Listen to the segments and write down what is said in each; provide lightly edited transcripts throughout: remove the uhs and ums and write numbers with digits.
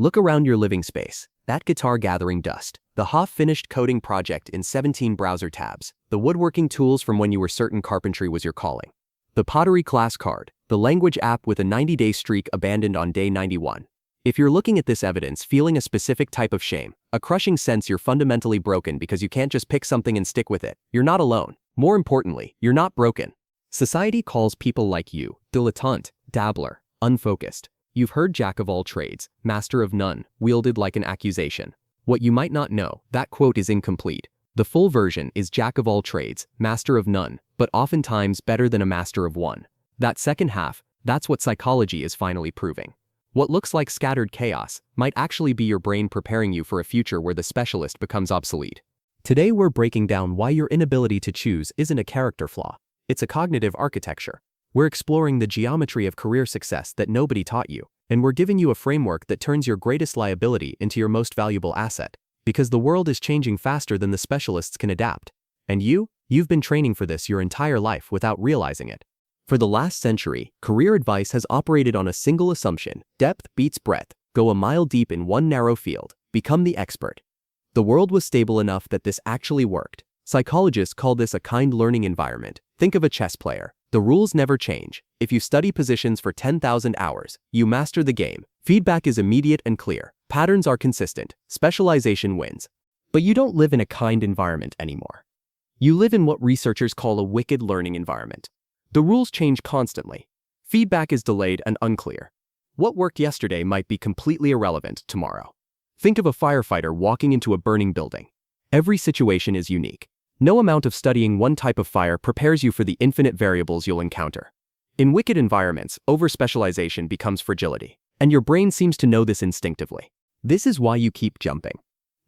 Look around your living space. That guitar gathering dust, the half-finished coding project in 17 browser tabs, the woodworking tools from when you were certain carpentry was your calling, the pottery class card, the language app with a 90-day streak abandoned on day 91. If you're looking at this evidence feeling a specific type of shame, a crushing sense you're fundamentally broken because you can't just pick something and stick with it, you're not alone. More importantly, you're not broken. Society calls people like you dilettante, dabbler, unfocused. You've heard jack of all trades, master of none, wielded like an accusation. What you might not know, that quote is incomplete. The full version is jack of all trades, master of none, but oftentimes better than a master of one. That second half, that's what psychology is finally proving. What looks like scattered chaos might actually be your brain preparing you for a future where the specialist becomes obsolete. Today we're breaking down why your inability to choose isn't a character flaw. It's a cognitive architecture. We're exploring the geometry of career success that nobody taught you, and we're giving you a framework that turns your greatest liability into your most valuable asset, because the world is changing faster than the specialists can adapt. And you've been training for this your entire life without realizing it. For the last century, career advice has operated on a single assumption: depth beats breadth. Go a mile deep in one narrow field, become the expert. The world was stable enough that this actually worked. Psychologists call this a kind learning environment. Think of a chess player. The rules never change. If you study positions for 10,000 hours, you master the game. Feedback is immediate and clear. Patterns are consistent. Specialization wins. But you don't live in a kind environment anymore. You live in what researchers call a wicked learning environment. The rules change constantly. Feedback is delayed and unclear. What worked yesterday might be completely irrelevant tomorrow. Think of a firefighter walking into a burning building. Every situation is unique. No amount of studying one type of fire prepares you for the infinite variables you'll encounter. In wicked environments, over-specialization becomes fragility, and your brain seems to know this instinctively. This is why you keep jumping.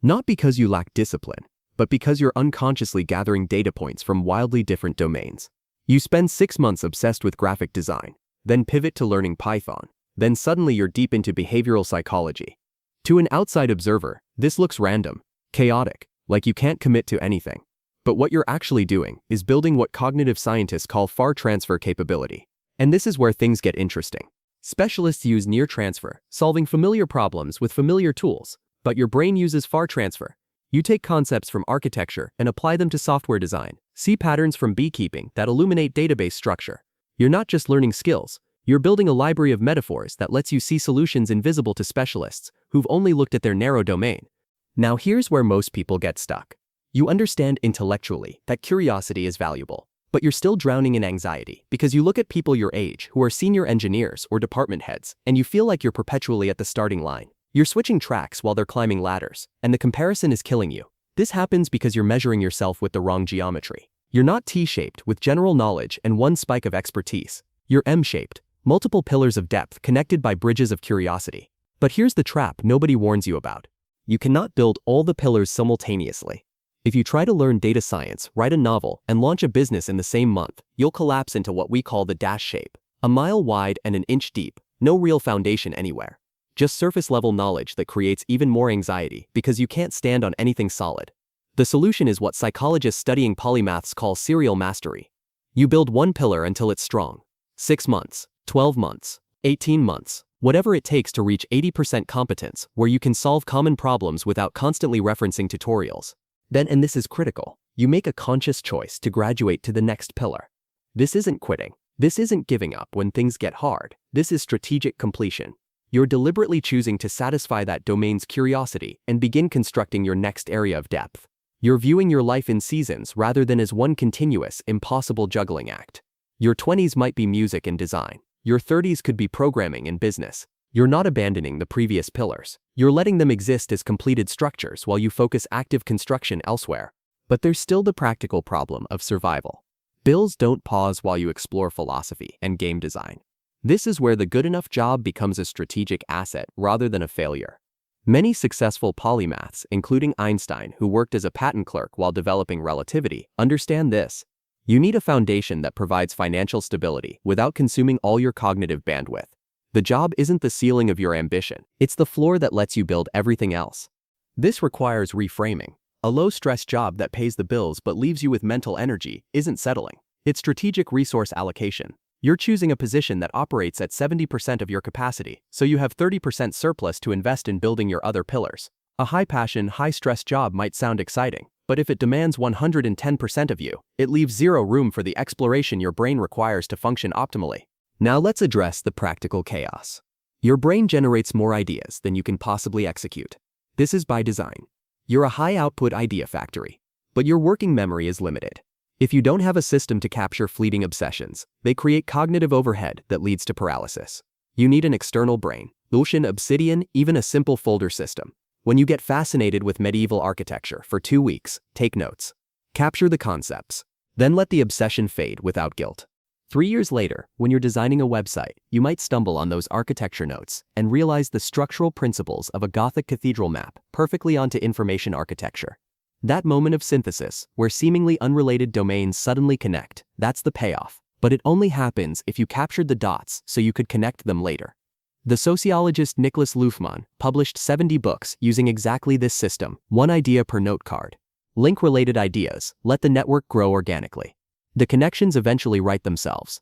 Not because you lack discipline, but because you're unconsciously gathering data points from wildly different domains. You spend 6 months obsessed with graphic design, then pivot to learning Python, then suddenly you're deep into behavioral psychology. To an outside observer, this looks random, chaotic, like you can't commit to anything. But what you're actually doing is building what cognitive scientists call far transfer capability. And this is where things get interesting. Specialists use near transfer, solving familiar problems with familiar tools, but your brain uses far transfer. You take concepts from architecture and apply them to software design, see patterns from beekeeping that illuminate database structure. You're not just learning skills, you're building a library of metaphors that lets you see solutions invisible to specialists who've only looked at their narrow domain. Now here's where most people get stuck. You understand intellectually that curiosity is valuable, but you're still drowning in anxiety because you look at people your age who are senior engineers or department heads and you feel like you're perpetually at the starting line. You're switching tracks while they're climbing ladders, and the comparison is killing you. This happens because you're measuring yourself with the wrong geometry. You're not T-shaped with general knowledge and one spike of expertise. You're M-shaped, multiple pillars of depth connected by bridges of curiosity. But here's the trap nobody warns you about. You cannot build all the pillars simultaneously. If you try to learn data science, write a novel, and launch a business in the same month, you'll collapse into what we call the dash shape. A mile wide and an inch deep, no real foundation anywhere. Just surface-level knowledge that creates even more anxiety because you can't stand on anything solid. The solution is what psychologists studying polymaths call serial mastery. You build one pillar until it's strong. 6 months, 12 months, 18 months, whatever it takes to reach 80% competence, where you can solve common problems without constantly referencing tutorials. Then, and this is critical, you make a conscious choice to graduate to the next pillar. This isn't quitting. This isn't giving up when things get hard. This is strategic completion. You're deliberately choosing to satisfy that domain's curiosity and begin constructing your next area of depth. You're viewing your life in seasons rather than as one continuous, impossible juggling act. Your 20s might be music and design. Your 30s could be programming and business. You're not abandoning the previous pillars. You're letting them exist as completed structures while you focus active construction elsewhere. But there's still the practical problem of survival. Bills don't pause while you explore philosophy and game design. This is where the good enough job becomes a strategic asset rather than a failure. Many successful polymaths, including Einstein, who worked as a patent clerk while developing relativity, understand this. You need a foundation that provides financial stability without consuming all your cognitive bandwidth. The job isn't the ceiling of your ambition, it's the floor that lets you build everything else. This requires reframing. A low-stress job that pays the bills but leaves you with mental energy isn't settling. It's strategic resource allocation. You're choosing a position that operates at 70% of your capacity, so you have 30% surplus to invest in building your other pillars. A high-passion, high-stress job might sound exciting, but if it demands 110% of you, it leaves zero room for the exploration your brain requires to function optimally. Now let's address the practical chaos. Your brain generates more ideas than you can possibly execute. This is by design. You're a high-output idea factory, but your working memory is limited. If you don't have a system to capture fleeting obsessions, they create cognitive overhead that leads to paralysis. You need an external brain, Notion, Obsidian, even a simple folder system. When you get fascinated with medieval architecture for 2 weeks, take notes. Capture the concepts. Then let the obsession fade without guilt. 3 years later, when you're designing a website, you might stumble on those architecture notes and realize the structural principles of a Gothic cathedral map perfectly onto information architecture. That moment of synthesis, where seemingly unrelated domains suddenly connect, that's the payoff. But it only happens if you captured the dots so you could connect them later. The sociologist Niklas Luhmann published 70 books using exactly this system, one idea per note card. Link related ideas, let the network grow organically. The connections eventually write themselves.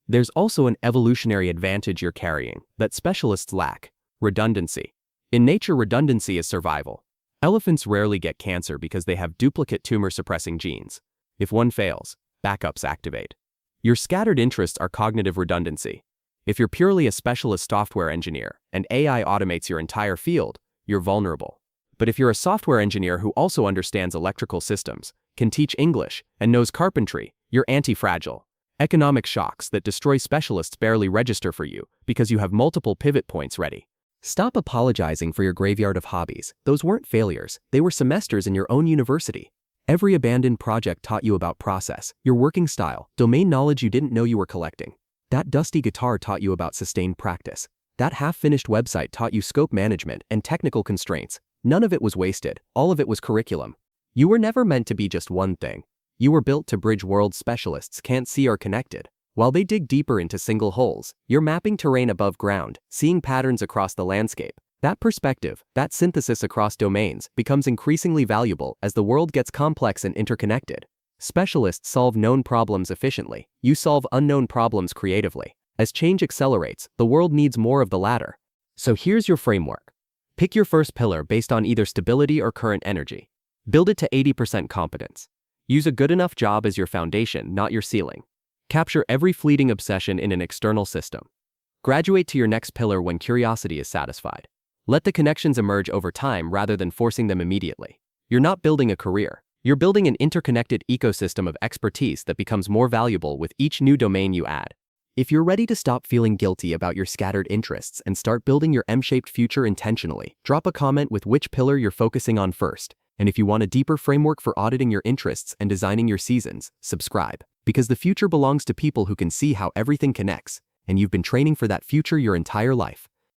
There's also an evolutionary advantage you're carrying that specialists lack: redundancy. In nature, redundancy is survival. Elephants rarely get cancer because they have duplicate tumor-suppressing genes. If one fails, backups activate. Your scattered interests are cognitive redundancy. If you're purely a specialist software engineer and AI automates your entire field, you're vulnerable. But if you're a software engineer who also understands electrical systems, can teach English, and knows carpentry, you're anti-fragile. Economic shocks that destroy specialists barely register for you because you have multiple pivot points ready. Stop apologizing for your graveyard of hobbies. Those weren't failures, they were semesters in your own university. Every abandoned project taught you about process, your working style, domain knowledge you didn't know you were collecting. That dusty guitar taught you about sustained practice. That half-finished website taught you scope management and technical constraints. None of it was wasted, all of it was curriculum. You were never meant to be just one thing. You were built to bridge worlds specialists can't see or connected. While they dig deeper into single holes, you're mapping terrain above ground, seeing patterns across the landscape. That perspective, that synthesis across domains, becomes increasingly valuable as the world gets complex and interconnected. Specialists solve known problems efficiently. You solve unknown problems creatively. As change accelerates, the world needs more of the latter. So here's your framework. Pick your first pillar based on either stability or current energy. Build it to 80% competence. Use a good enough job as your foundation, not your ceiling. Capture every fleeting obsession in an external system. Graduate to your next pillar when curiosity is satisfied. Let the connections emerge over time rather than forcing them immediately. You're not building a career. You're building an interconnected ecosystem of expertise that becomes more valuable with each new domain you add. If you're ready to stop feeling guilty about your scattered interests and start building your M-shaped future intentionally, drop a comment with which pillar you're focusing on first. And if you want a deeper framework for auditing your interests and designing your seasons, subscribe. Because the future belongs to people who can see how everything connects, and you've been training for that future your entire life.